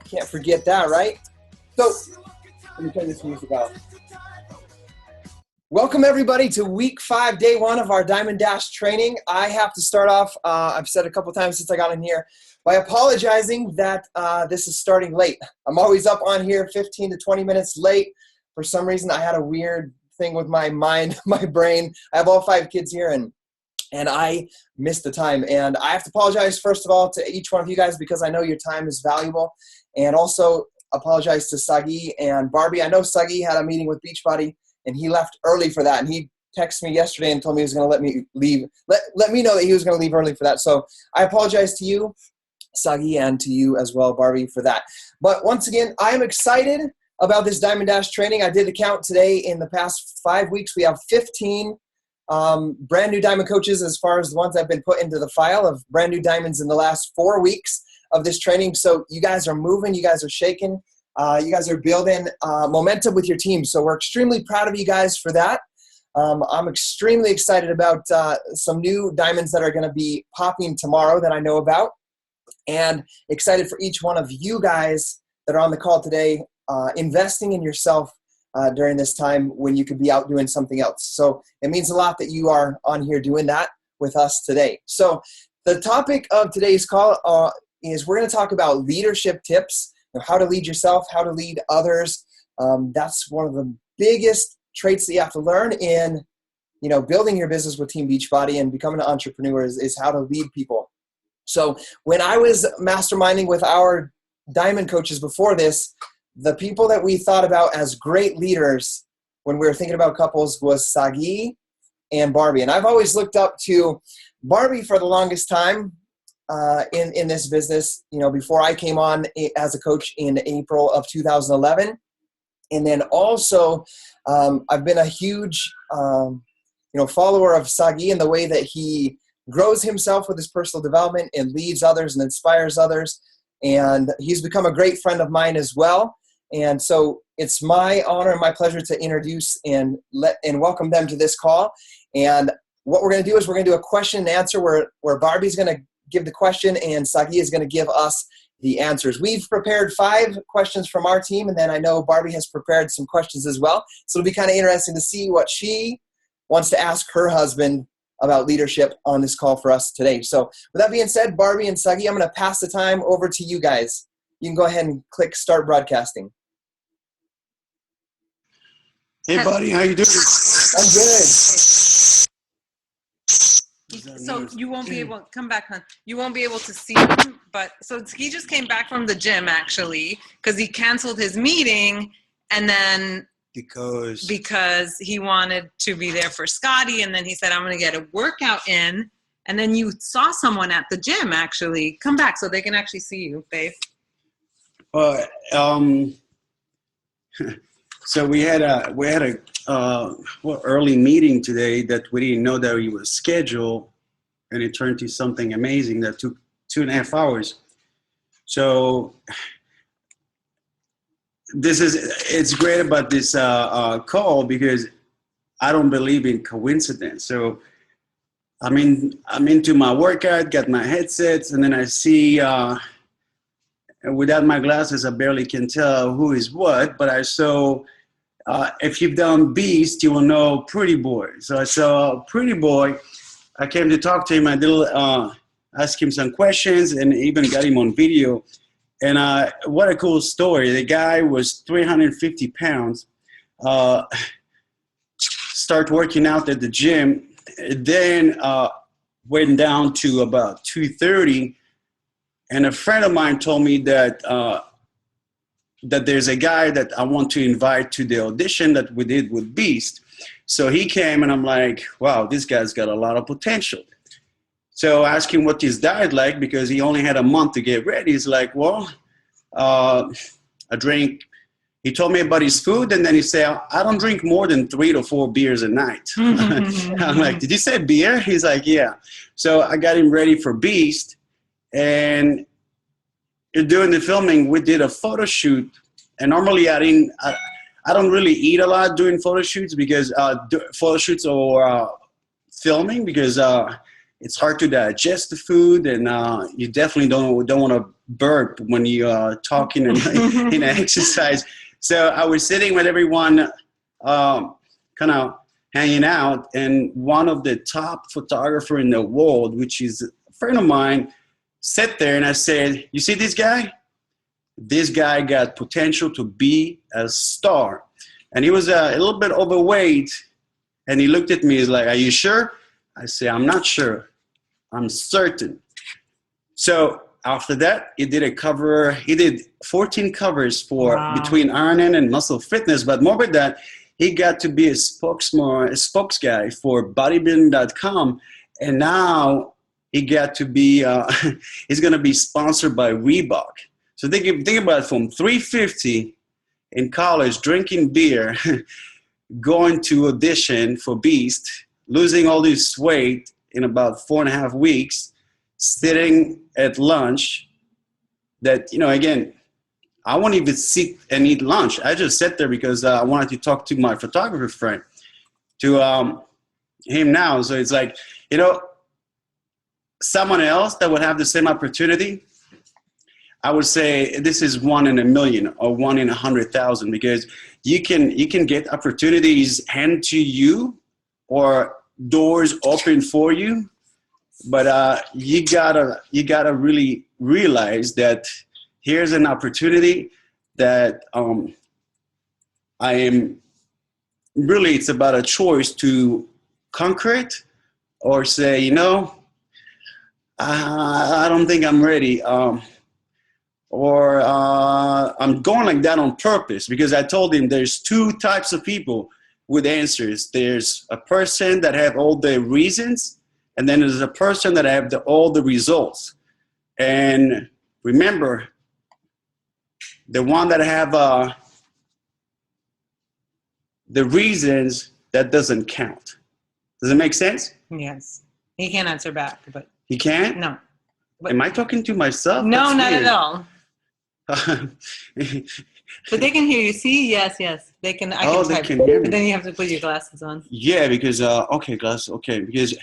Can't forget that, right? So, let me turn this music off. Welcome everybody to week 5, day 1 of our Diamond Dash training. I have to start off, I've said a couple times since I got in here, by apologizing that this is starting late. I'm always up on here 15 to 20 minutes late. For some reason, I had a weird thing with my mind, my brain. I have all 5 kids here and I missed the time. And I have to apologize, first of all, to each one of you guys because I know your time is valuable. And also apologize to Sagi and Barbie. I know Sagi had a meeting with Beachbody and he left early for that. And he texted me yesterday and told me he was going to let me leave, let me know that he was going to leave early for that. So I apologize to you, Sagi, and to you as well, Barbie, for that. But once again, I am excited about this Diamond Dash training. I did the count today. In the past 5 weeks, we have 15 brand new diamond coaches as far as the ones I've been put into the file of brand new diamonds in the last 4 weeks of this training. So you guys are moving, you guys are shaking, you guys are building momentum with your team. So we're extremely proud of you guys for that. I'm extremely excited about some new diamonds that are going to be popping tomorrow that I know about, and excited for each one of you guys that are on the call today, investing in yourself during this time when you could be out doing something else. So it means a lot that you are on here doing that with us today. So the topic of today's call is we're going to talk about leadership tips, how to lead yourself, how to lead others. That's one of the biggest traits that you have to learn in, building your business with Team Beachbody and becoming an entrepreneur is how to lead people. So when I was masterminding with our diamond coaches before this, the people that we thought about as great leaders when we were thinking about couples was Sagi and Barbie. And I've always looked up to Barbie for the longest time in this business, before I came on as a coach in April of 2011. And then also I've been a huge, follower of Sagi in the way that he grows himself with his personal development and leads others and inspires others. And he's become a great friend of mine as well. And so it's my honor and my pleasure to introduce and welcome them to this call. And what we're going to do is we're going to do a question and answer where Barbie's going to give the question and Sagi is going to give us the answers. We've prepared 5 questions from our team, and then I know Barbie has prepared some questions as well. So it'll be kind of interesting to see what she wants to ask her husband about leadership on this call for us today. So with that being said, Barbie and Sagi, I'm going to pass the time over to you guys. You can go ahead and click start broadcasting. Hey, buddy, how you doing? I'm good. So you won't be able, come back, hon. You won't be able to see him, but so he just came back from the gym actually, because he canceled his meeting and then because he wanted to be there for Scotty, and then he said, I'm going to get a workout in, and then you saw someone at the gym actually. Come back so they can actually see you, babe. So we had a early meeting today that we didn't know that it was scheduled, and it turned to something amazing that took 2.5 hours. So it's great about this call because I don't believe in coincidence. So I'm into my workout, got my headsets, and then I see without my glasses I barely can tell who is what, but I saw if you've done Beast, you will know Pretty Boy. So I saw Pretty Boy. I came to talk to him. I did ask him some questions and even got him on video. And what a cool story. The guy was 350 pounds, start working out at the gym, then went down to about 230. And a friend of mine told me that that there's a guy that I want to invite to the audition that we did with Beast. So he came and I'm like, wow, this guy's got a lot of potential. So I asked him what his diet like because he only had a month to get ready. He's like, well, I drink. He told me about his food and then he said, I don't drink more than 3 to 4 beers a night. I'm like, did you say beer? He's like, yeah. So I got him ready for Beast. And during the filming, we did a photo shoot. And normally I don't really eat a lot during photo shoots because photo shoots or filming because it's hard to digest the food, and you definitely don't want to burp when you are talking and in exercise. So I was sitting with everyone, kind of hanging out, and one of the top photographer in the world, which is a friend of mine, sat there, and I said, "You see this guy? This guy got potential to be a star." And he was a little bit overweight, and he looked at me. He's like, "Are you sure?" I say, "I'm not sure. I'm certain." So after that, he did 14 covers for between Ironman and Muscle Fitness. But more than that, he got to be a spokes guy for bodybuilding.com. And now he got to be, he's going to be sponsored by Reebok. So think about it, from 350 in college, drinking beer, going to audition for Beast, losing all this weight in about 4.5 weeks, sitting at lunch that, again, I won't even sit and eat lunch. I just sat there because I wanted to talk to my photographer friend, to him now. So it's like, someone else that would have the same opportunity, I would say this is 1 in a million or 1 in 100,000, because you can get opportunities handed to you or doors open for you, but you gotta really realize that here's an opportunity that I am really, it's about a choice to conquer it or say, I don't think I'm ready. Or I'm going like that on purpose, because I told him there's 2 types of people with answers. There's a person that have all the reasons, and then there's a person that have all the results. And remember, the one that have the reasons, that doesn't count. Does it make sense? Yes. He can't answer back, but he can't? No. But, am I talking to myself? No, not at all. But they can hear you. See? Yes. They can. They can hear me. But then you have to put your glasses on. Yeah, because okay, glasses. Okay, because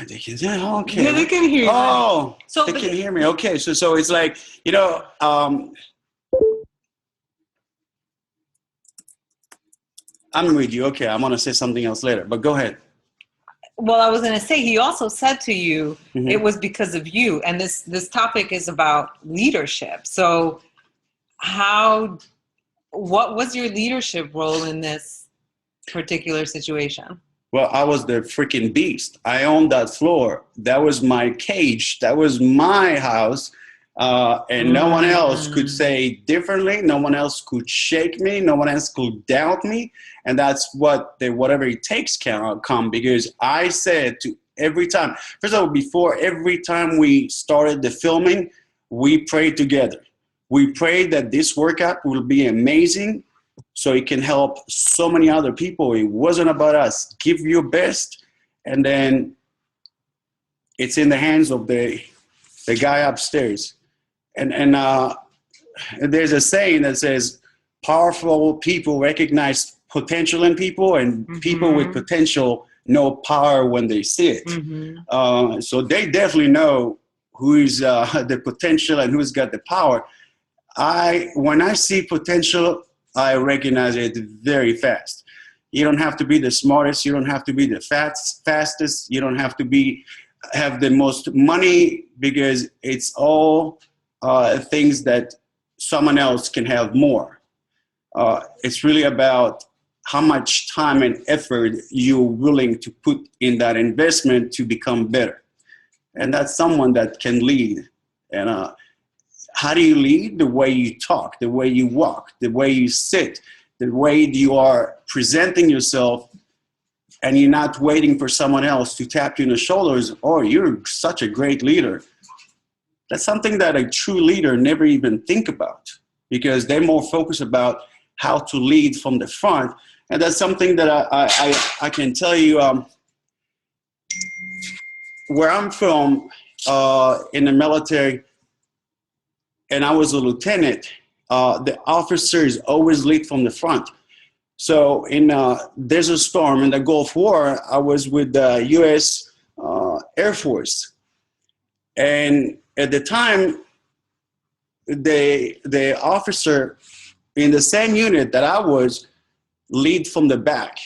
they can. Okay. Yeah, they can hear you. Oh, so they can hear me. Okay, so it's like I'm with you. Okay, I'm gonna say something else later, but go ahead. Well, I was going to say, he also said to you, it was because of you. And this topic is about leadership. So what was your leadership role in this particular situation? Well, I was the freaking beast. I owned that floor. That was my cage. That was my house. And no one else could say differently. No one else could shake me. No one else could doubt me. And that's what whatever it takes can come, because I said to every time, first of all, before every time we started the filming, we prayed together. We prayed that this workout will be amazing, so it can help so many other people. It wasn't about us. Give your best, and then it's in the hands of the guy upstairs. And there's a saying that says, powerful people recognize potential in people, and people with potential know power when they see it. So they definitely know who is the potential and who's got the power. When I see potential, I recognize it very fast. You don't have to be the smartest. You don't have to be the fastest. You don't have to have the most money, because it's all things that someone else can have more. It's really about how much time and effort you're willing to put in that investment to become better. And that's someone that can lead. And how do you lead? The way you talk, the way you walk, the way you sit, the way you are presenting yourself, and you're not waiting for someone else to tap you in the shoulders. Oh, you're such a great leader. That's something that a true leader never even think about, because they're more focused about how to lead from the front. And that's something that I can tell you, where I'm from in the military, and I was a lieutenant, the officers always lead from the front. So in there's a storm in the Gulf War. I was with the U.S. Air Force, and at the time, the officer in the same unit that I was lead from the back.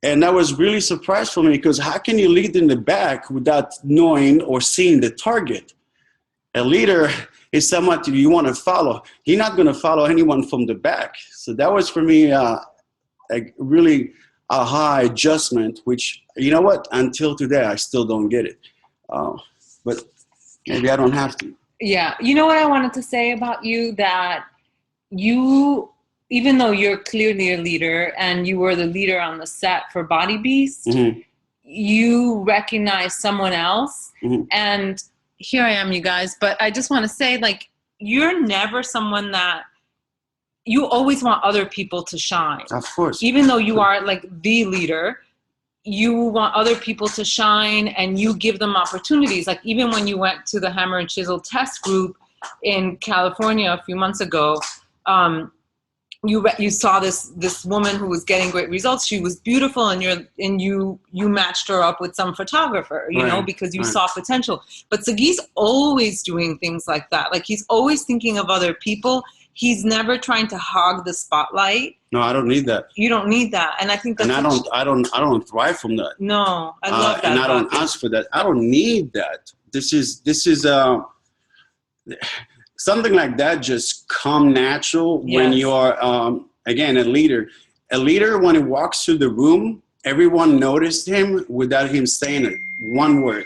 And that was really surprised for me because how can you lead in the back without knowing or seeing the target? A leader is someone you want to follow. You're not going to follow anyone from the back. So that was for me really a high adjustment, which, you know what, until today, I still don't get it. But maybe I don't have to. Yeah. You know what I wanted to say about you? That you, even though you're clearly a leader and you were the leader on the set for Body Beast, mm-hmm. you recognize someone else. Mm-hmm. And here I am, you guys. But I just want to say, like, you're never someone that you always want other people to shine. Of course. Even though you are like the leader, you want other people to shine and you give them opportunities. Like even when you went to the Hammer and Chisel test group in California a few months ago, you saw this woman who was getting great results. She was beautiful, and you matched her up with some photographer, you know, because you saw potential. But Sagi's always doing things like that. Like he's always thinking of other people. He's never trying to hog the spotlight. No, I don't need that. You don't need that, and I think that's. And I don't thrive from that. No, I love that. And I don't ask for that. I don't need that. This is something like that just come natural when you're again a leader. A leader, when he walks through the room, everyone noticed him without him saying it, one word.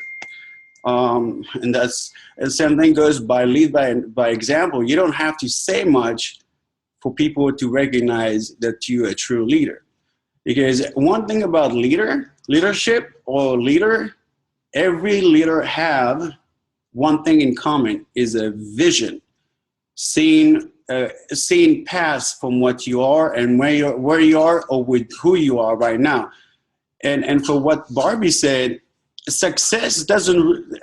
And that's the same thing goes by lead by example. You don't have to say much for people to recognize that you're a true leader. Because one thing about leadership or leader, every leader have one thing in common is a vision, seeing past from what you are and where you are or with who you are right now. And for what Barbie said, success doesn't.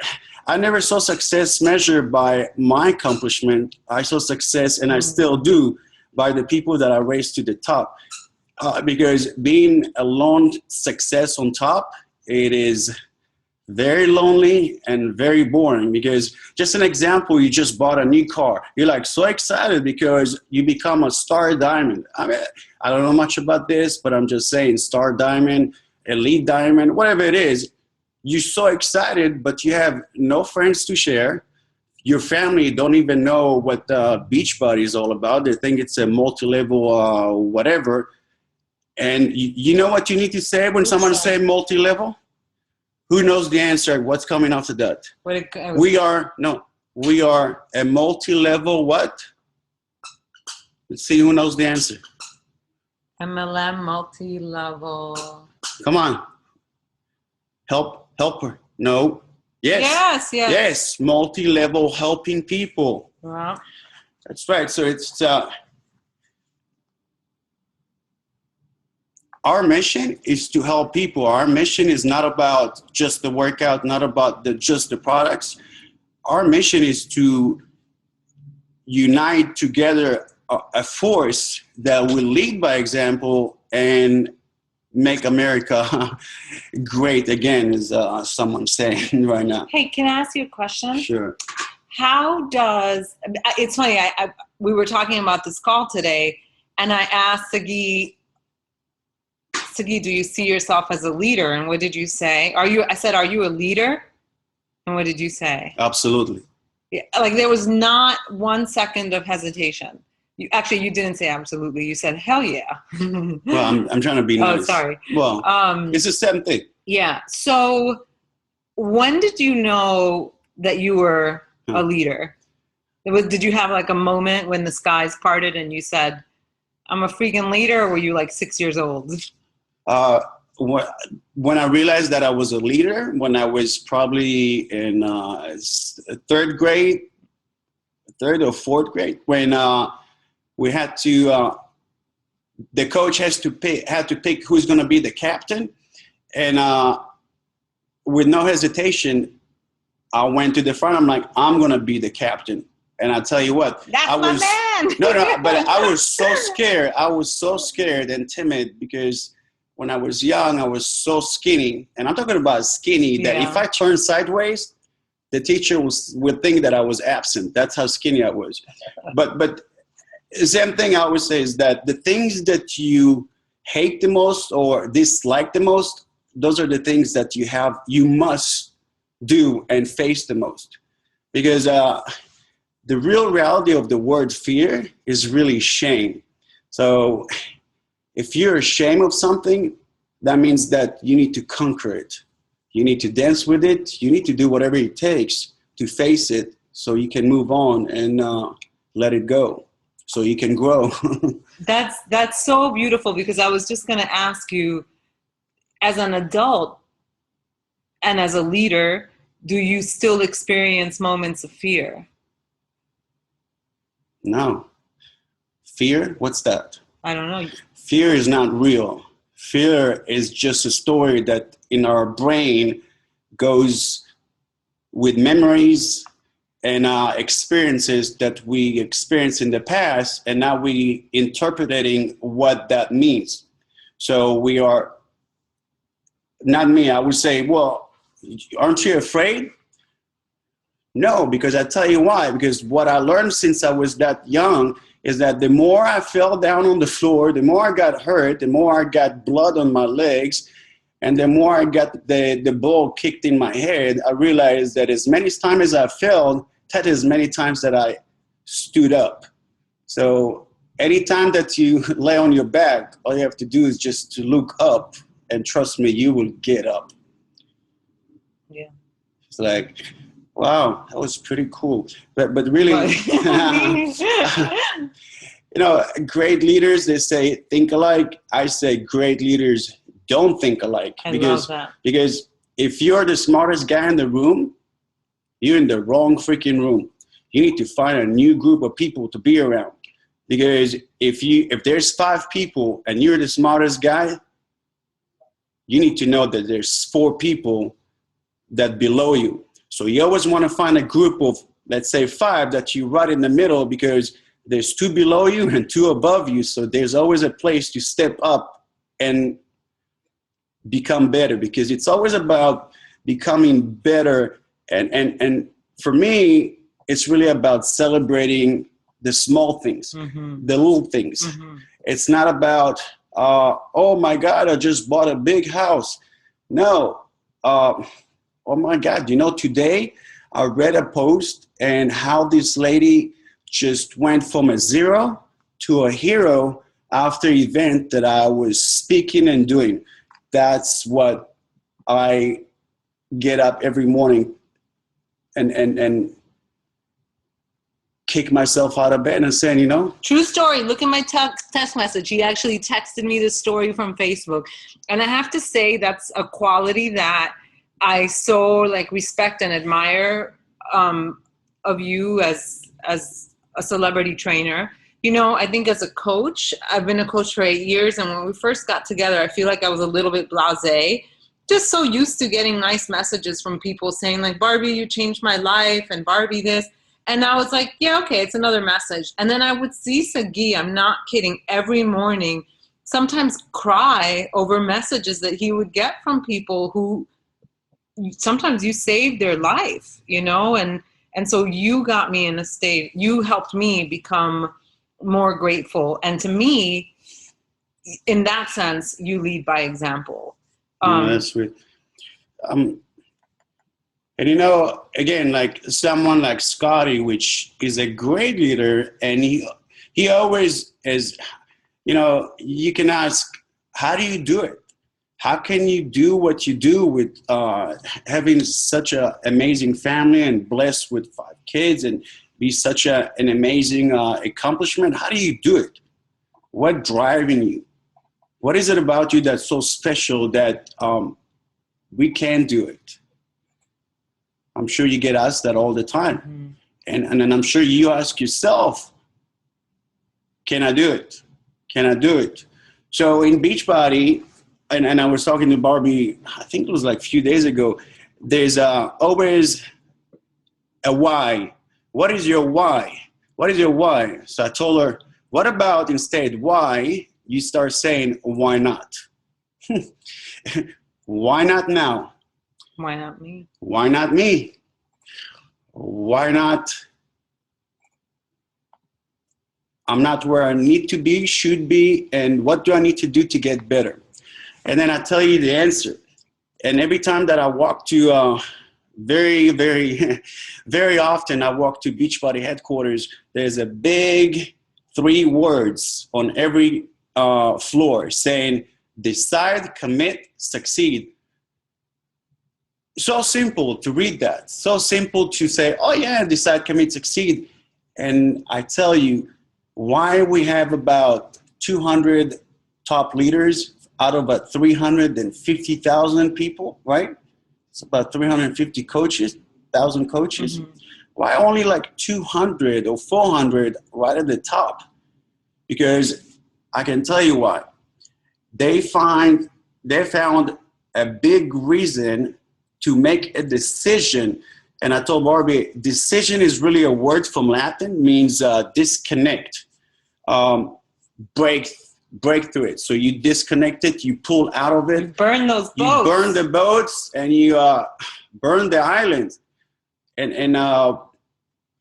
I never saw success measured by my accomplishment. I saw success, and I still do, by the people that I raised to the top. Because being a lone success on top, it is very lonely and very boring. Because just an example, you just bought a new car. You're like so excited because you become a star diamond. I mean, I don't know much about this, but I'm just saying star diamond, elite diamond, whatever it is. You're so excited, but you have no friends to share. Your family don't even know what Beachbody is all about. They think it's a multi-level whatever. And you know what you need to say when someone say multi-level? Who knows the answer? What's coming after that? We are a multi-level what? Let's see who knows the answer. MLM multi-level. Come on. Helper. No. Yes. Multi-level helping people. Wow. That's right. So it's our mission is to help people. Our mission is not about just the workout, not about just the products. Our mission is to unite together a force that will lead by example and make America great again, is someone saying right now. Hey, can I ask you a question? Sure. It's funny, we were talking about this call today, and I asked Sagi, do you see yourself as a leader? And what did you say? I said, are you a leader? And what did you say? Absolutely. Yeah, like there was not 1 second of hesitation. You didn't say absolutely. You said, hell yeah. Well, I'm trying to be nice. Oh, sorry. Well, it's the same thing. Yeah. So when did you know that you were a leader? Did you have like a moment when the skies parted and you said, I'm a freaking leader, or were you like 6 years old? When I realized that I was a leader, when I was probably in third or fourth grade, when we had to, the coach had to pick who's going to be the captain. And with no hesitation, I went to the front. I'm like, I'm going to be the captain. And I'll tell you what, that's my man. No, but I was so scared. I was so scared and timid because when I was young, I was so skinny. And I'm talking about skinny that if I turned sideways, the teacher would think that I was absent. That's how skinny I was. But the same thing I always say is that the things that you hate the most or dislike the most, those are the things that you must do and face the most. Because the real reality of the word fear is really shame. So if you're ashamed of something, that means that you need to conquer it. You need to dance with it. You need to do whatever it takes to face it so you can move on and let it go so you can grow. That's so beautiful, because I was just going to ask you, as an adult and as a leader, do you still experience moments of fear? No. Fear? What's that? I don't know. Fear is not real. Fear is just a story that in our brain goes with memories and experiences that we experienced in the past, and now we interpreting what that means. So we are, not me, I would say, well, aren't you afraid? No, because I tell you why. Because what I learned since I was that young is that the more I fell down on the floor, the more I got hurt, the more I got blood on my legs, and the more I got the ball kicked in my head, I realized that as many times as I fell, that is many times that I stood up. So anytime that you lay on your back, all you have to do is just to look up, and trust me, you will get up. Yeah. It's like, wow, that was pretty cool. But really, great leaders, they say think alike. I say great leaders don't think alike. I love that. Because if you're the smartest guy in the room, you're in the wrong freaking room. You need to find a new group of people to be around. Because if there's 5 people and you're the smartest guy, you need to know that there's 4 people that below you. So you always want to find a group of, let's say, 5 that you right in the middle, because there's 2 below you and 2 above you. So there's always a place to step up and become better, because it's always about becoming better. And for me, it's really about celebrating the small things, the little things. It's not about, oh my God, I just bought a big house. No. Oh my God, today I read a post and how this lady just went from a 0 to a hero after event that I was speaking and doing. That's what I get up every morning and kick myself out of bed and saying, True story. Look at my text message. He actually texted me this story from Facebook. And I have to say that's a quality that I so respect and admire of you as a celebrity trainer. I think as a coach, I've been a coach for 8 years. And when we first got together, I feel like I was a little bit blasé, just so used to getting nice messages from people saying Barbie, you changed my life, and Barbie this. And I was like, yeah, okay, it's another message. And then I would see Sagi, I'm not kidding, every morning, sometimes cry over messages that he would get from people who sometimes you saved their life, and so you got me in a state, you helped me become more grateful. And to me, in that sense, you lead by example. That's sweet. And again, someone like Scotty, which is a great leader, and he always is, you can ask, how do you do it? How can you do what you do with having such an amazing family and blessed with 5 kids and be such an amazing accomplishment? How do you do it? What driving you? What is it about you that's so special that we can do it? I'm sure you get asked that all the time. And then I'm sure you ask yourself, can I do it? Can I do it? So in Beachbody, and I was talking to Barbie, I think it was a few days ago, there's always a why what is your why? What is your why? So I told her, what about instead why you start saying, why not? Why not now? Why not me? Why not me? Why not? I'm not where I need to be, should be, and what do I need to do to get better? And then I tell you the answer. And every time that I walk to, very, very, very often I walk to Beachbody headquarters, there's a big 3 words on every floor saying, decide, commit, succeed. So simple to read that. So simple to say, oh yeah, decide, commit, succeed. And I tell you, why we have about 200 top leaders out of about 350,000 people, right? It's about 350 coaches, 1,000 coaches. Mm-hmm. Why only like 200 or 400 right at the top? Because I can tell you why. They found a big reason to make a decision. And I told Barbie, decision is really a word from Latin, means disconnect, break through it. So you disconnect it, you pull out of it. You burn those boats. You burn the boats and you burn the island. And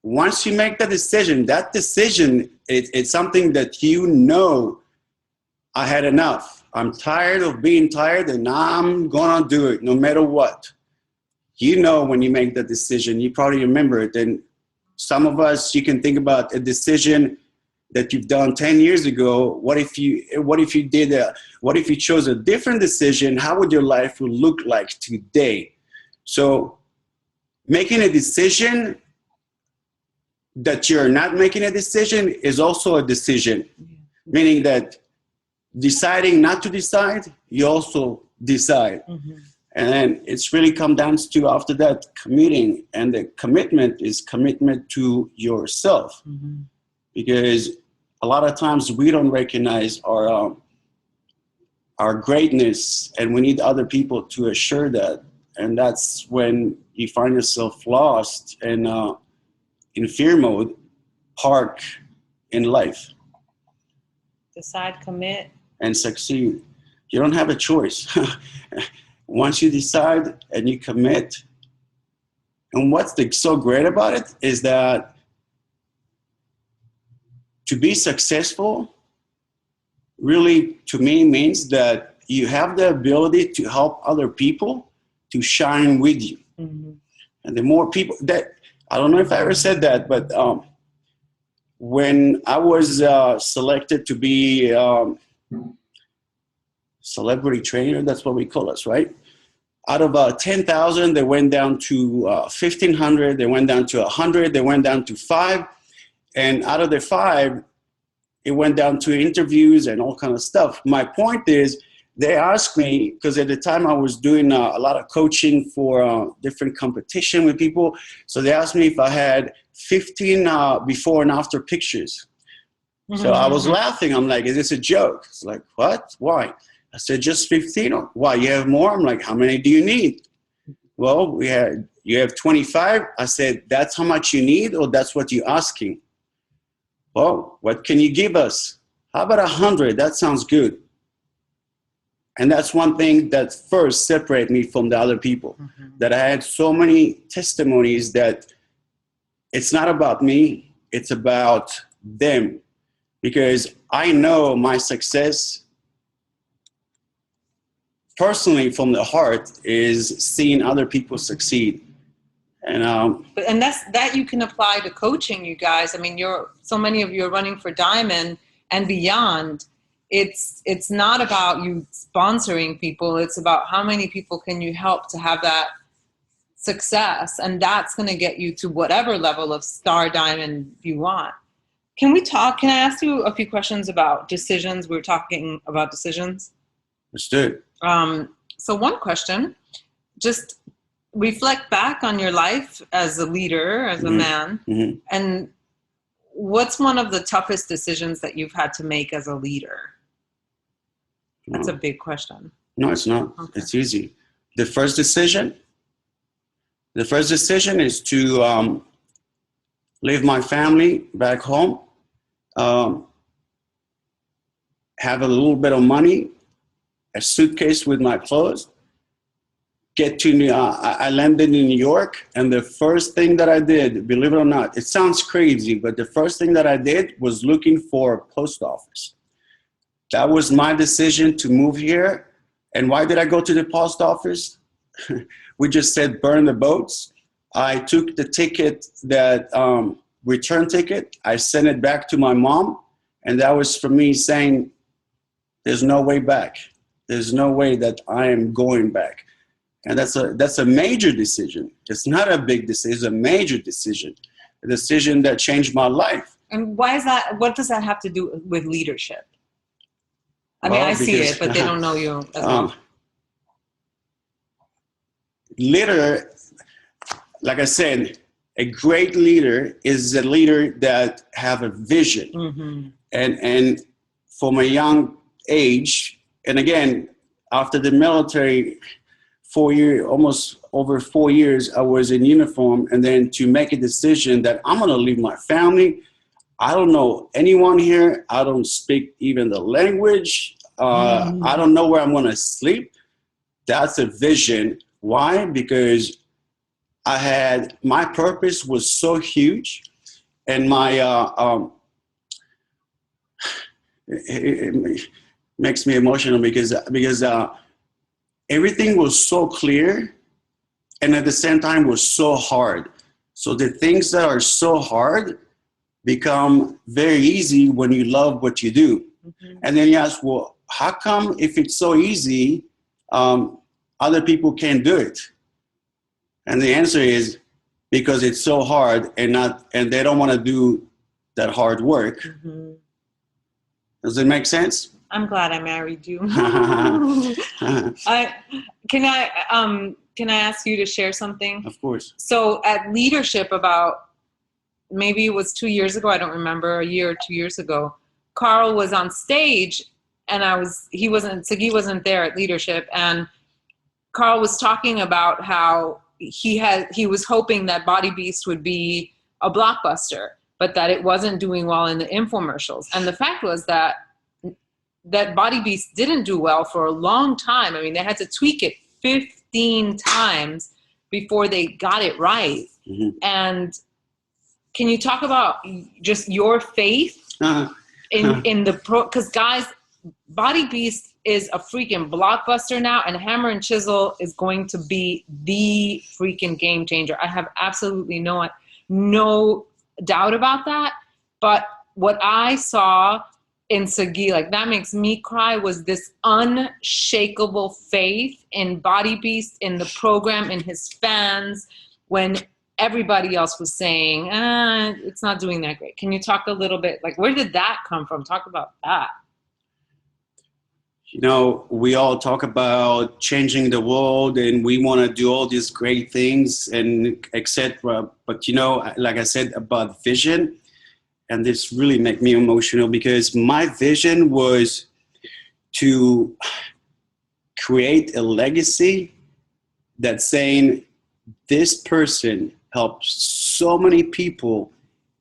once you make that decision, it's something that you know, I had enough. I'm tired of being tired and I'm going to do it no matter what. You know, when you make that decision, you probably remember it. And some of us, you can think about a decision that you've done 10 years ago. What if you chose a different decision? How would your life look like today? So making a decision that you're not making a decision is also a decision, meaning that deciding not to decide, you also decide. Mm-hmm. And then it's really come down to, after that, committing. And the commitment is commitment to yourself. Mm-hmm. Because a lot of times we don't recognize our greatness, and we need other people to assure that. And that's when you find yourself lost and in fear mode, park in life. Decide, commit. And succeed. You don't have a choice. Once you decide and you commit, and what's so great about it is that to be successful really, to me, means that you have the ability to help other people to shine with you. Mm-hmm. And the more people that, I don't know if I ever said that, but when I was selected to be celebrity trainer, that's what we call us, right? Out of 10,000, they went down to 1,500, they went down to 100, they went down to 5. And out of the 5, it went down to interviews and all kind of stuff. My point is, they asked me, because at the time I was doing a lot of coaching for different competition with people. So they asked me if I had 15 before and after pictures. Mm-hmm. So I was laughing. I'm like, is this a joke? It's like, what? Why? I said, just 15. Why, you have more? I'm like, how many do you need? Well, you have 25. I said, that's how much you need, or that's what you're asking? Well, what can you give us? How about 100? That sounds good. And that's one thing that first separated me from the other people, mm-hmm. that I had so many testimonies that it's not about me, it's about them. Because I know my success personally from the heart is seeing other people succeed. And that you can apply to coaching, you guys. I mean, so many of you are running for Diamond and beyond. It's not about you sponsoring people. It's about how many people can you help to have that success. And that's going to get you to whatever level of star diamond you want. Can I ask you a few questions about decisions? We were talking about decisions. Let's do it. So one question, just reflect back on your life as a leader, as a man, mm-hmm. and what's one of the toughest decisions that you've had to make as a leader? That's a big question. No, it's not. Okay. It's easy. The first decision is to leave my family back home, have a little bit of money, a suitcase with my clothes, get to I landed in New York, and the first thing that I did, believe it or not, it sounds crazy, but the first thing that I did was looking for a post office. That was my decision to move here. And why did I go to the post office? We just said burn the boats. I took the ticket, that return ticket. I sent it back to my mom. And that was for me saying, there's no way back. There's no way that I am going back. And that's a major decision. It's not a big decision, it's a major decision. A decision that changed my life. And why is that? What does that have to do with leadership? I mean, I see it, but they don't know you as well. Leader, like I said, a great leader is a leader that have a vision. Mm-hmm. And from a young age, and again, after the military, almost over 4 years, I was in uniform, and then to make a decision that I'm gonna leave my family. I don't know anyone here. I don't speak even the language. I don't know where I'm gonna sleep. That's a vision. Why? Because my purpose was so huge, and my it makes me emotional because everything was so clear, and at the same time was so hard. So the things that are so hard become very easy when you love what you do. Mm-hmm. And then you ask, well, how come if it's so easy, other people can't do it? And the answer is because it's so hard, and they don't want to do that hard work. Mm-hmm. Does it make sense? I'm glad I married you. Can I ask you to share something? Of course. So at leadership, about maybe it was 2 years ago, I don't remember, a year or 2 years ago, Carl was on stage, and Sagi wasn't there at leadership, and Carl was talking about how he was hoping that Body Beast would be a blockbuster, but that it wasn't doing well in the infomercials. And the fact was that Body Beast didn't do well for a long time. I mean, they had to tweak it 15 times before they got it right. Mm-hmm. And can you talk about just your faith in the because guys, Body Beast is a freaking blockbuster now, and Hammer and Chisel is going to be the freaking game changer. I have absolutely no doubt about that. But what I saw in Sagi, like, that makes me cry, was this unshakable faith in Body Beast, in the program, in his fans, when everybody else was saying, it's not doing that great. Can you talk a little bit, like, where did that come from? Talk about that. You know, we all talk about changing the world, and we want to do all these great things, and etc. But, you know, like I said about vision, and this really made me emotional, because my vision was to create a legacy that's saying this person helped so many people,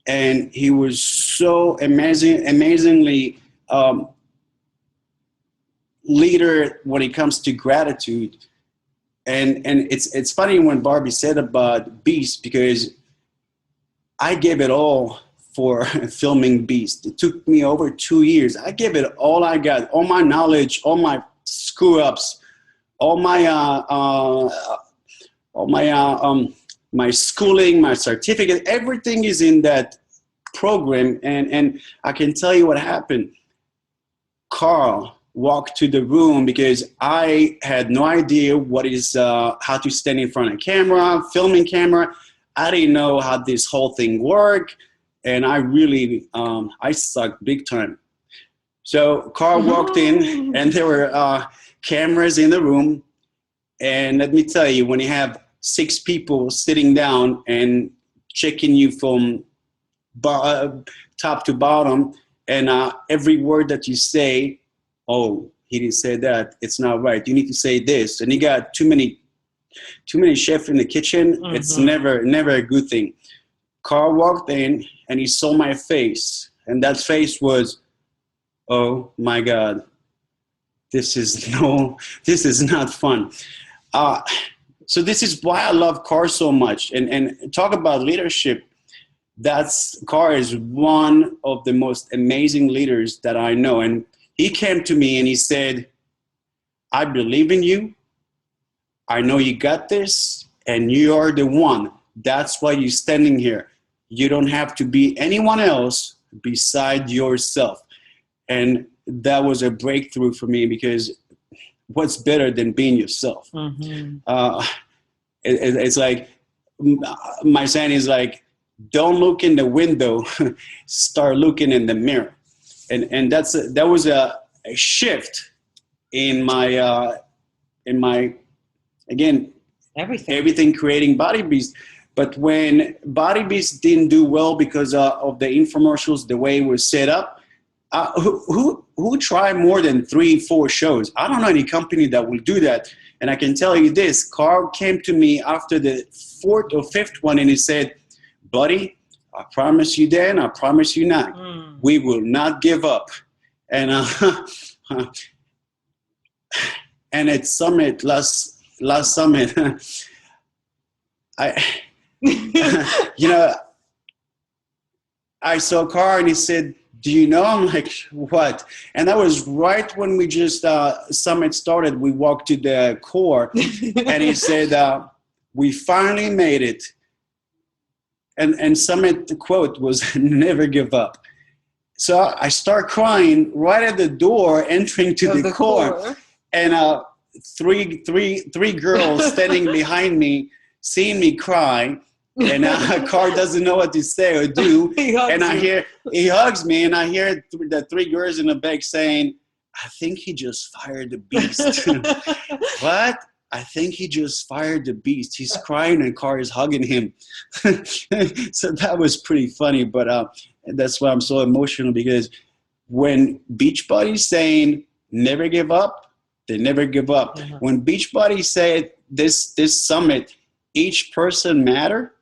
and he was so amazingly leader when it comes to gratitude. And it's funny when Barbie said about Beast, because I gave it all for filming Beast. It took me over 2 years. I gave it all I got, all my knowledge, all my screw ups, all my schooling, my certificate, everything is in that program. And I can tell you what happened. Carl walked to the room, because I had no idea what is how to stand in front of camera, filming camera. I didn't know how this whole thing worked, and I really I sucked big time. So Carl walked in, and there were cameras in the room, and let me tell you, when you have 6 people sitting down and checking you from top to bottom, and every word that you say, oh, he didn't say that, it's not right, you need to say this, and you got too many chefs in the kitchen. Mm-hmm. It's never a good thing. Car walked in and he saw my face, and that face was, oh my God, this is not fun. So this is why I love cars so much. And talk about leadership. Car is one of the most amazing leaders that I know. And he came to me and he said, I believe in you. I know you got this, and you are the one. That's why you're standing here. You don't have to be anyone else beside yourself. And that was a breakthrough for me, because what's better than being yourself? Mm-hmm. It's like, my saying is like, don't look in the window, start looking in the mirror. And that was a shift in my again, everything creating Body Beast. But when Body Beast didn't do well because of the infomercials, the way it was set up, who try more than 3-4 shows? I don't know any company that will do that. And I can tell you this, Carl came to me after the 4th or 5th one, and he said, buddy, I promise you then, I promise you not. We will not give up. And and at Summit, last Summit, I saw Carl and he said, do you know? I'm like, what? And that was right when we just, Summit started. We walked to the core and he said, we finally made it. And Summit, the quote was, never give up. So I start crying right at the door, entering to the core. And three girls standing behind me, seeing me cry. And Carl doesn't know what to say or do. He hugs me, and I hear the 3 girls in the back saying, I think he just fired the beast. What? I think he just fired the beast. He's crying and Carl is hugging him. So that was pretty funny, but that's why I'm so emotional, because when Beachbody's saying never give up, they never give up. Mm-hmm. When Beachbody said this summit, each person matter,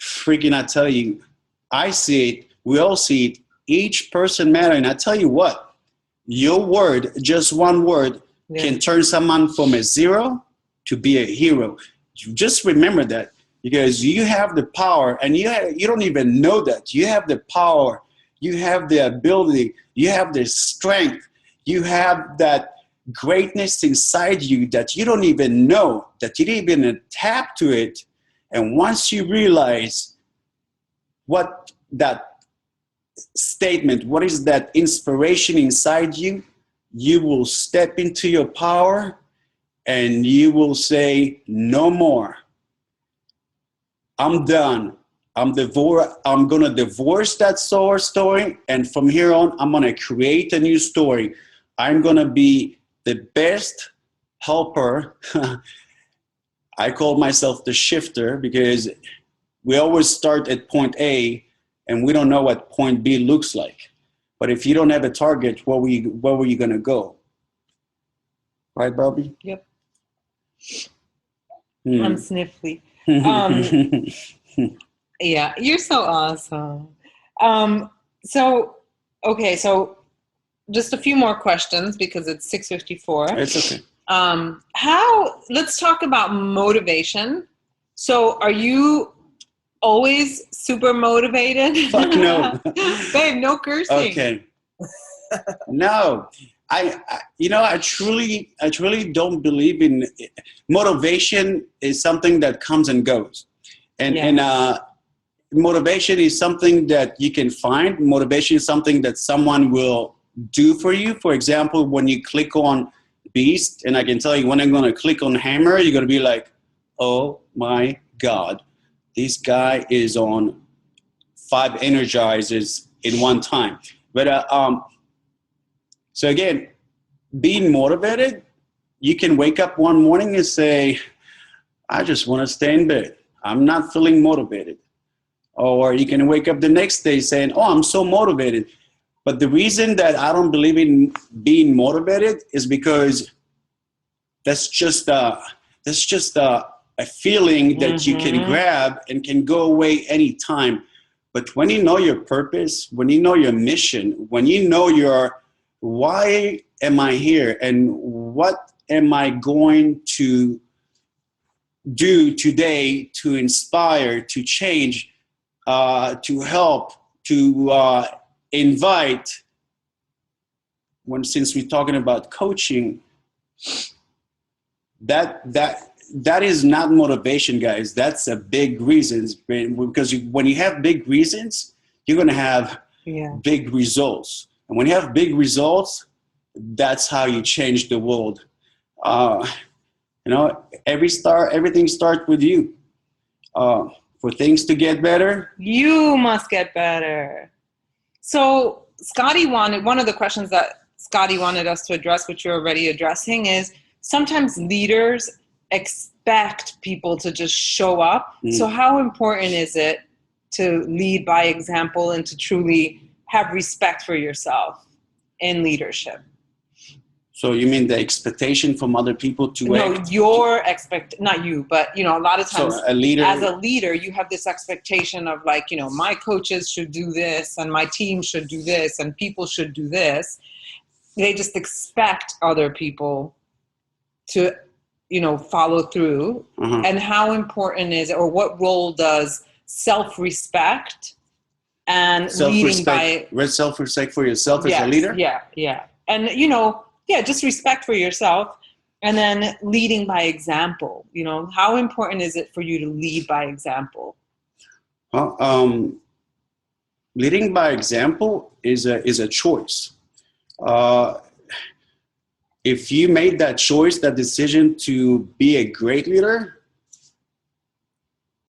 freaking I tell you, I see it, we all see it, each person matter. And I tell you what, your word, just one word, can turn someone from a 0 to be a hero. Just remember that, because you have the power, and you don't even know that. You have the power, you have the ability, you have the strength, you have that greatness inside you that you don't even know, that you didn't even tap to it. And once you realize what that statement, what is that inspiration inside you, you will step into your power and you will say, no more. I'm done. I'm going to divorce that sour story. And from here on, I'm going to create a new story. I'm going to be the best helper. I call myself the shifter, because we always start at point A and we don't know what point B looks like. But if you don't have a target, where were you going to go? Right, Bobby? Yep. I'm sniffly. Yeah, you're so awesome. So just a few more questions, because it's 6:54. It's okay. Let's talk about motivation. So are you always super motivated? Fuck no. Babe, no cursing. Okay. No. I truly don't believe in motivation. Is something that comes and goes. And motivation is something that you can find. Motivation is something that someone will do for you. For example, when you click on Beast, and I can tell you when I'm going to click on Hammer, you're going to be like, oh my God, this guy is on 5 energizers in one time. But so again, being motivated, you can wake up one morning and say, I just want to stay in bed. I'm not feeling motivated. Or you can wake up the next day saying, oh, I'm so motivated. But the reason that I don't believe in being motivated is because that's just a feeling that you can grab and can go away anytime. But when you know your purpose, when you know your mission, when you know your why am I here and what am I going to do today to inspire, to change, to help, to invite. Since we're talking about coaching, that is not motivation, guys. That's a big reasons, because when you have big reasons, you're going to have big results. And when you have big results, that's how you change the world. Everything starts with you. For things to get better, you must get better. So one of the questions that Scotty wanted us to address, which you're already addressing, is sometimes leaders expect people to just show up. So how important is it to lead by example and to truly have respect for yourself in leadership? So you mean the expectation from other people to not you, but a lot of times as a leader, you have this expectation of like, my coaches should do this and my team should do this and people should do this. They just expect other people to, follow through. And how important is it, or what role does self-respect and leading by self-respect for yourself as a leader? Yeah. And, just respect for yourself, and then leading by example. How important is it for you to lead by example? Leading by example is a choice. If you made that choice, that decision to be a great leader,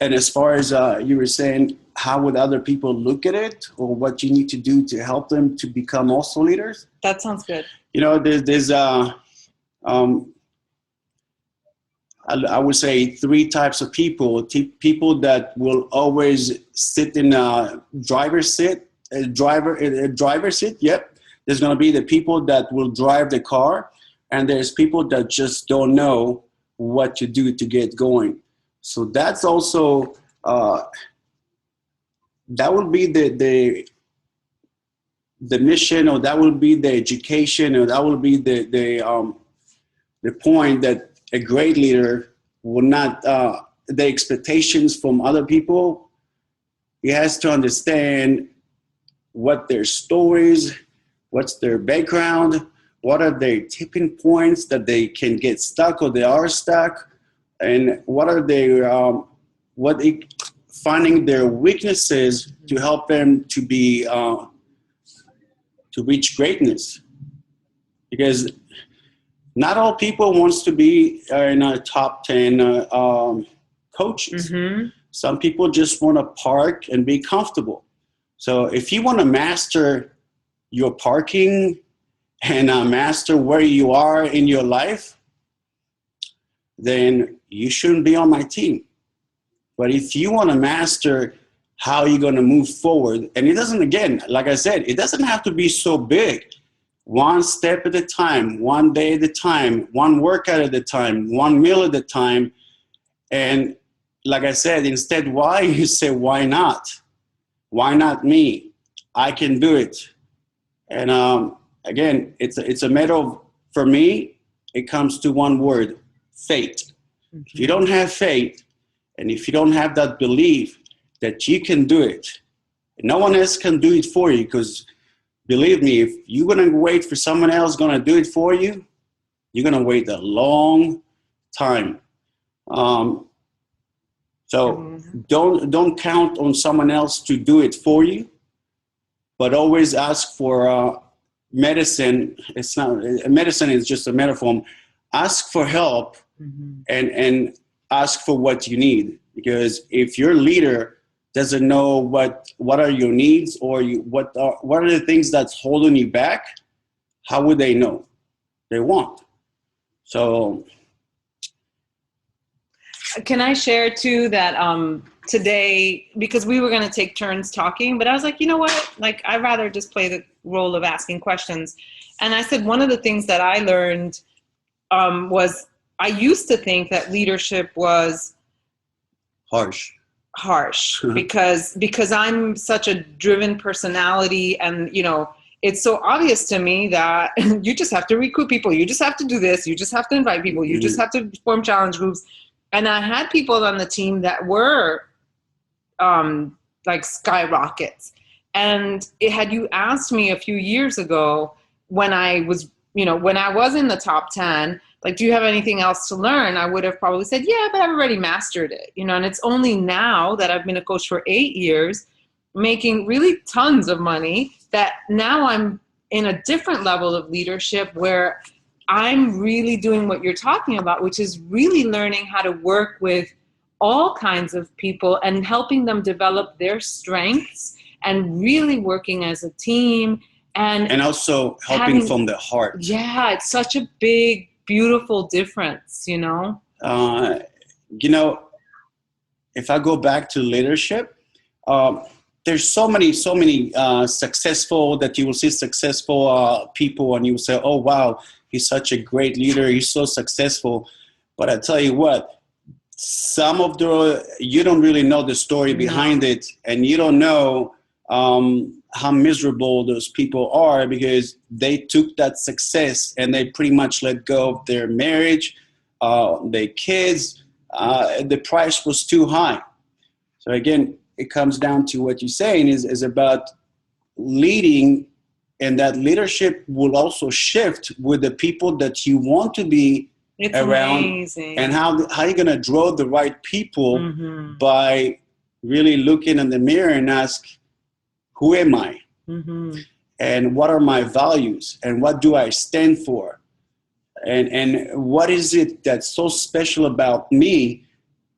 and as far as you were saying, how would other people look at it, or what you need to do to help them to become also leaders? That sounds good. There's I would say three types of people. People that will always sit in a driver's seat. Yep. There's going to be the people that will drive the car, and there's people that just don't know what to do to get going. So that's also that will be the mission, or that will be the education, or that will be the point that a great leader will not the expectations from other people. He has to understand what their stories, what's their background, what are their tipping points that they can get stuck or they are stuck, and what are their finding their weaknesses to help them to be to reach greatness. Because not all people wants to be in a top 10 coaches. Some people just want to park and be comfortable. So if you want to master your parking and master where you are in your life, then you shouldn't be on my team. But if you want to master how you're going to move forward, and it doesn't, again, like I said, it doesn't have to be so big. One step at a time, one day at a time, one workout at a time, one meal at a time. And like I said, instead, why, you say, why not? Why not me? I can do it. And again, it's a matter of, for me, it comes to one word, faith. If you don't have faith, and if you don't have that belief that you can do it, no one else can do it for you, because believe me, if you're going to wait for someone else going to do it for you, you're going to wait a long time. So don't count on someone else to do it for you, but always ask for medicine. It's not, medicine is just a metaphor. Ask for help and ask for what you need. Because if your leader doesn't know what are your needs, or what are the things that's holding you back, how would they know? They won't. So can I share too that today, because we were going to take turns talking, but I was like, you know what? Like, I'd rather just play the role of asking questions. And I said, one of the things that I learned was I used to think that leadership was harsh. harsh because I'm such a driven personality, and it's so obvious to me that you just have to recruit people, you just have to do this, you just have to invite people, you just have to form challenge groups. And I had people on the team that were like skyrockets. And had you asked me a few years ago when I was in the top 10, like, do you have anything else to learn? I would have probably said, yeah, but I've already mastered it. And it's only now that I've been a coach for 8 years, making really tons of money, that now I'm in a different level of leadership where I'm really doing what you're talking about, which is really learning how to work with all kinds of people and helping them develop their strengths and really working as a team. And also helping from the heart. Yeah, it's such a big, beautiful difference, If I go back to leadership, there's so many successful that you will see successful people, and you will say, oh, wow, he's such a great leader. He's so successful. But I tell you what, some of you don't really know the story behind it, and you don't know how miserable those people are, because they took that success and they pretty much let go of their marriage, their kids. The price was too high. So again, it comes down to what you're saying is about leading, and that leadership will also shift with the people that you want to be around. Amazing. And how you're going to draw the right people by really looking in the mirror and ask, who am I? And what are my values? And what do I stand for? And what is it that's so special about me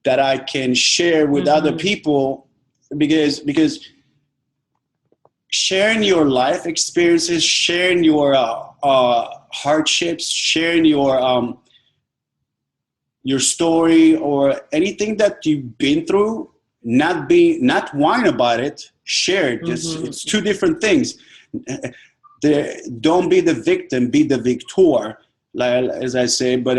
that I can share with other people? Because sharing your life experiences, sharing your hardships, sharing your story or anything that you've been through, not whine about it, share it. It's two different things. Don't be the victim, be the victor, as I say. But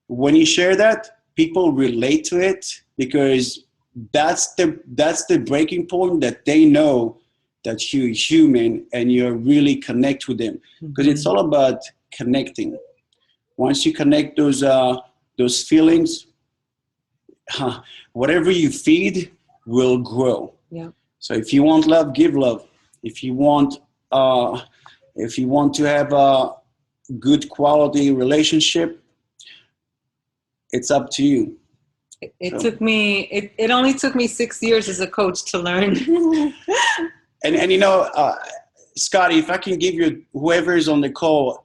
when you share that, people relate to it, because that's the breaking point, that they know that you're human and you're really connect with them, because it's all about connecting. Once you connect those feelings, whatever you feed will grow. Yeah. So if you want love, give love. If you want to have a good quality relationship, it's up to you. It only took me 6 years as a coach to learn. and Scotty, if I can give you, whoever is on the call,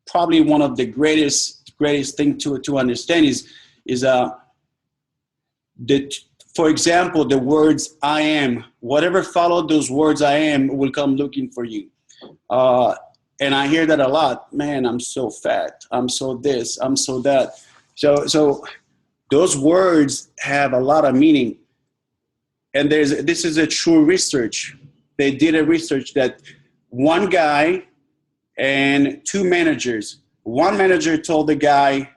probably one of the greatest thing to understand is that, for example, the words I am, whatever followed those words I am will come looking for you. And I hear that a lot. Man, I'm so fat. I'm so this. I'm so that. So those words have a lot of meaning. And this is a true research. They did a research that one guy and two managers. One manager told the guy,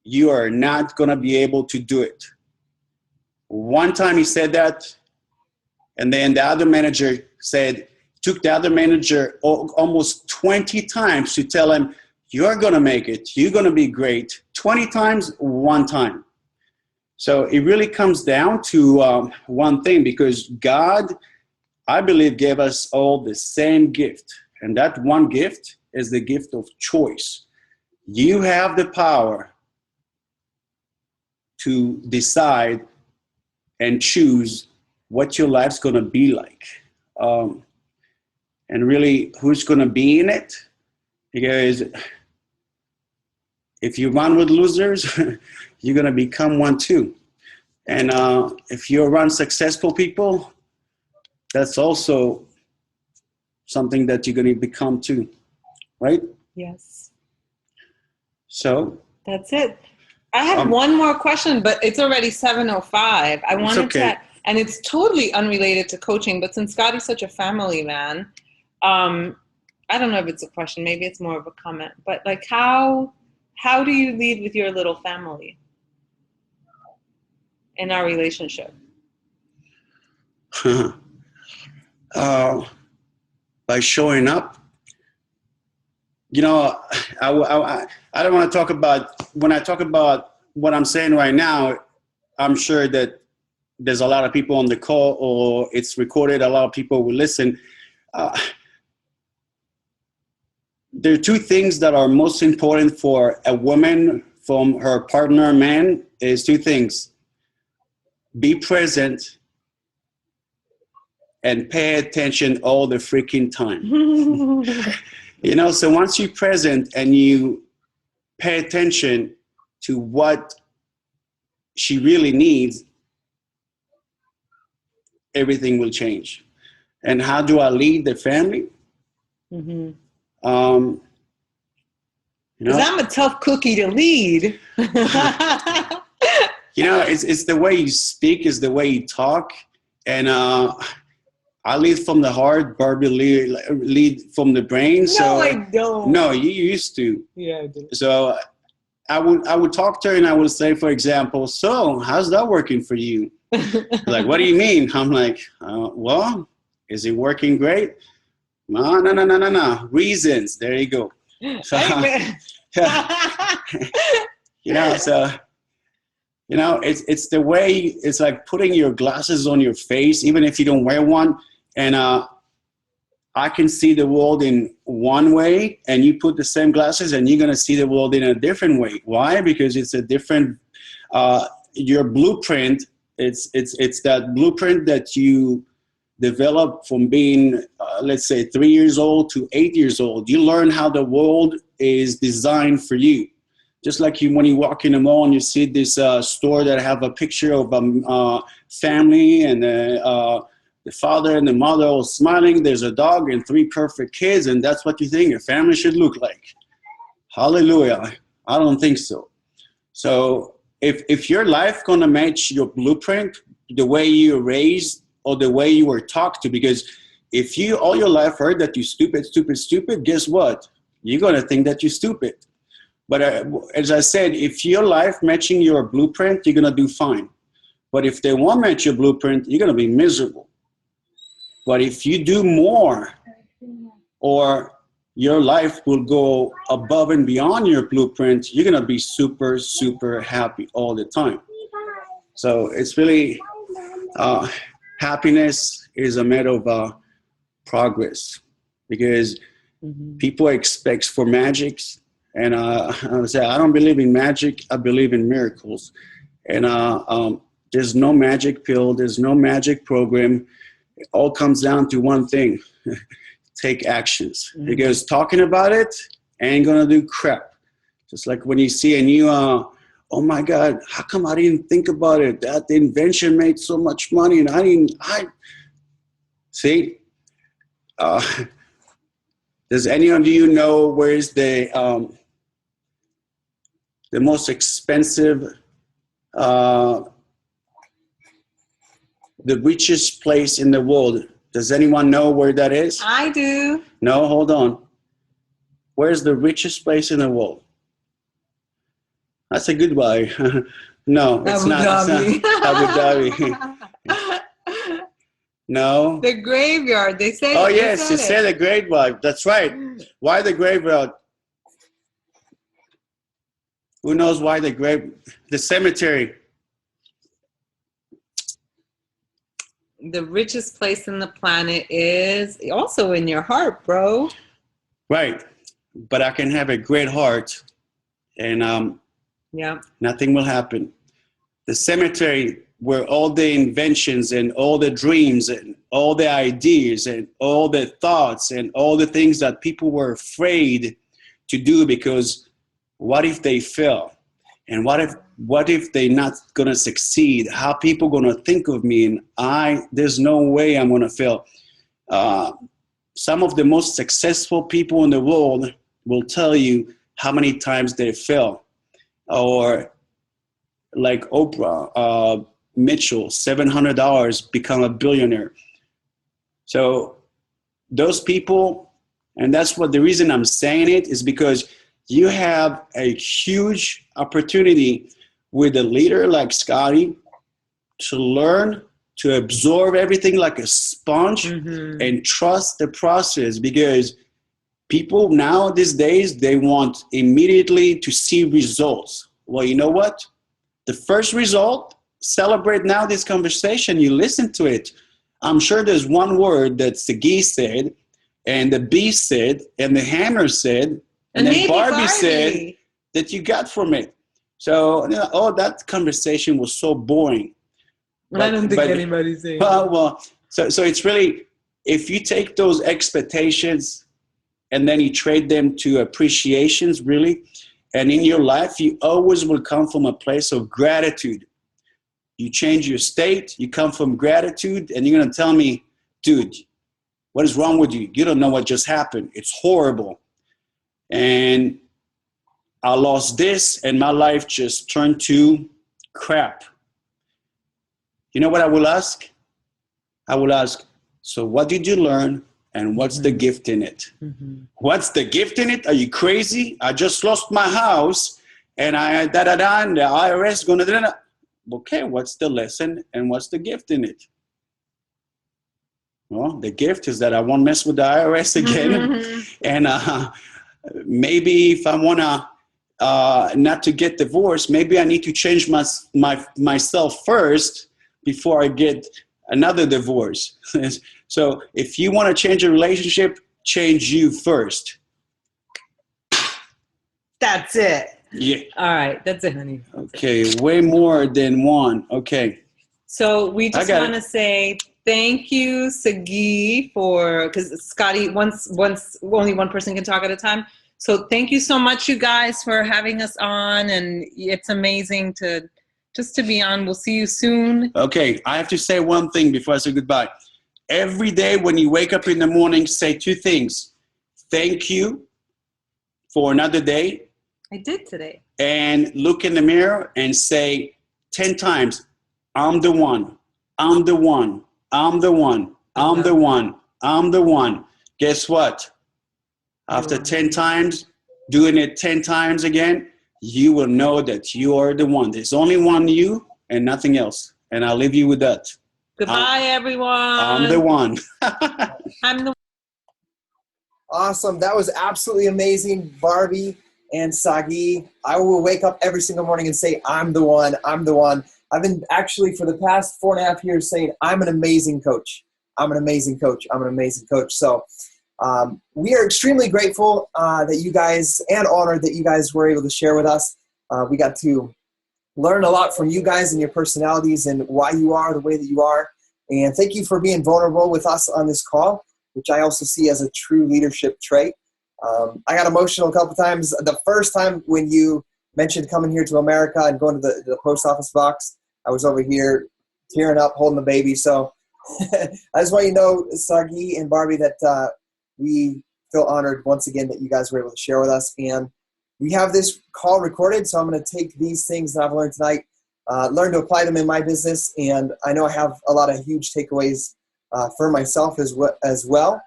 you are not going to be able to do it. One time he said that, and then the other manager took the other manager almost 20 times to tell him, you're going to make it, you're going to be great. 20 times, one time. So it really comes down to one thing, because God, I believe, gave us all the same gift. And that one gift is the gift of choice. You have the power to decide and choose what your life's going to be like. And really, who's going to be in it? Because if you run with losers, you're going to become one too. And if you run successful people, that's also something that you're going to become too, right? Yes. So that's it. I have one more question, but it's already 7:05. I wanted to, and it's totally unrelated to coaching, but since Scotty's such a family man, I don't know if it's a question, maybe it's more of a comment, but like how do you lead with your little family? in our relationship? By showing up. You know, I don't want to talk about, when I talk about what I'm saying right now, I'm sure that there's a lot of people on the call, or it's recorded, a lot of people will listen. There are two things that are most important for a woman from her partner man, is two things: be present and pay attention all the freaking time. You know, so once you're present and you pay attention to what she really needs, everything will change. And how do I lead the family? Mm-hmm. You know, because I'm a tough cookie to lead. You know, it's the way you speak, it's the way you talk. And I lead from the heart, Barbie lead from the brain. No, I don't. No, you used to. Yeah, I do. So I would talk to her and I would say, for example, so how's that working for you? Like, what do you mean? I'm like, well, is it working great? No. Reasons. There you go. So, you know, so, you know, it's the way, it's like putting your glasses on your face, even if you don't wear one. And I can see the world in one way, and you put the same glasses and you're going to see the world in a different way. Why? Because it's a different, your blueprint, it's that blueprint that you develop from being, let's say, 3 years old to 8 years old. You learn how the world is designed for you. Just like when you walk in the mall and you see this store that have a picture of a family and the father and the mother all smiling. There's a dog and 3 perfect kids, and that's what you think a family should look like. Hallelujah. I don't think so. So if your life gonna match your blueprint, the way you were raised or the way you were talked to, because if you all your life heard that you stupid, guess what? You're gonna think that you're stupid. But as I said, if your life matching your blueprint, you're gonna do fine. But if they won't match your blueprint, you're gonna be miserable. But if you do more, or your life will go above and beyond your blueprint, you're gonna be super, super happy all the time. So it's really, happiness is a matter of progress, because people expect for magics. And I say, I don't believe in magic, I believe in miracles. And there's no magic pill, there's no magic program. It all comes down to one thing: take actions. Because talking about it ain't gonna do crap. Just like when you see a new, oh my God, how come I didn't think about it? That invention made so much money and see? Does any of you know where's the most expensive, the richest place in the world? Does anyone know where that is? I do. No, hold on. Where's the richest place in the world? That's a good one. No, it's Abu not. Dhabi. It's not Abu Dhabi. No. The graveyard. They say. Oh yes, you said the graveyard. That's right. Why the graveyard? Who knows why the cemetery? The richest place in the planet is also in your heart, bro. Right. But I can have a great heart and yeah, nothing will happen. The cemetery, where all the inventions and all the dreams and all the ideas and all the thoughts and all the things that people were afraid to do, because what if they fail? And what if they're not gonna succeed? How people gonna think of me? And there's no way I'm gonna fail. Some of the most successful people in the world will tell you how many times they fail. Or like Oprah, Mitchell, $700 become a billionaire. So those people, and that's what the reason I'm saying it is, because you have a huge opportunity with a leader like Scotty, to learn, to absorb everything like a sponge, and trust the process, because people now these days, they want immediately to see results. Well, you know what? The first result, celebrate now this conversation. You listen to it. I'm sure there's one word that Sagi said, and the bee said, and the hammer said, and then Barbie said that you got from it. So, you know, oh, that conversation was so boring. But, I don't think anybody's saying. So it's really, if you take those expectations and then you trade them to appreciations, really, and in your life, you always will come from a place of gratitude. You change your state, you come from gratitude, and you're going to tell me, dude, what is wrong with you? You don't know what just happened. It's horrible. And I lost this, and my life just turned to crap. You know what I will ask? I will ask, so what did you learn, and what's the gift in it? What's the gift in it? Are you crazy? I just lost my house, and and the IRS going to. Okay, what's the lesson, and what's the gift in it? Well, the gift is that I won't mess with the IRS again, and maybe if I want to not to get divorced, maybe I need to change myself first before I get another divorce. So if you want to change a relationship, change you first. That's it. Yeah. All right. That's it, honey. Okay. Way more than one. Okay. So we just want to say thank you, Sagi, because Scotty, once only one person can talk at a time. So thank you so much, you guys, for having us on. And it's amazing to be on. We'll see you soon. Okay. I have to say one thing before I say goodbye. Every day when you wake up in the morning, say two things. Thank you for another day. I did today. And look in the mirror and say 10 times, I'm the one. I'm the one. I'm the one. I'm the one. I'm the one. Guess what? After 10 times, doing it 10 times again, you will know that you are the one. There's only one you and nothing else. And I'll leave you with that. Goodbye, everyone. I'm the one. I'm the one. Awesome. That was absolutely amazing, Barbie and Sagi. I will wake up every single morning and say, I'm the one. I'm the one. I've been actually for the past 4.5 years saying, I'm an amazing coach. I'm an amazing coach. I'm an amazing coach. So we are extremely grateful that you guys, and honored that you guys were able to share with us. We got to learn a lot from you guys and your personalities and why you are the way that you are. And thank you for being vulnerable with us on this call, which I also see as a true leadership trait. I got emotional a couple times. The first time when you mentioned coming here to America and going to the post office box, I was over here tearing up, holding the baby. So I just want you to know, Sagi and Barbie, that we feel honored once again that you guys were able to share with us. And we have this call recorded, so I'm going to take these things that I've learned tonight, learn to apply them in my business. And I know I have a lot of huge takeaways for myself as well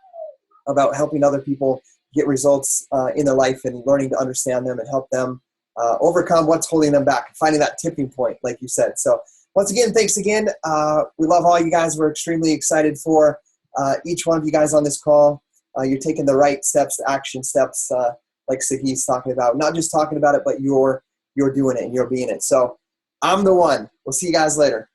about helping other people get results in their life and learning to understand them and help them overcome what's holding them back, finding that tipping point, like you said. So once again, thanks again. We love all you guys. We're extremely excited for each one of you guys on this call. You're taking the right steps, action steps, like Sagi's talking about. Not just talking about it, but you're doing it and you're being it. So I'm the one. We'll see you guys later.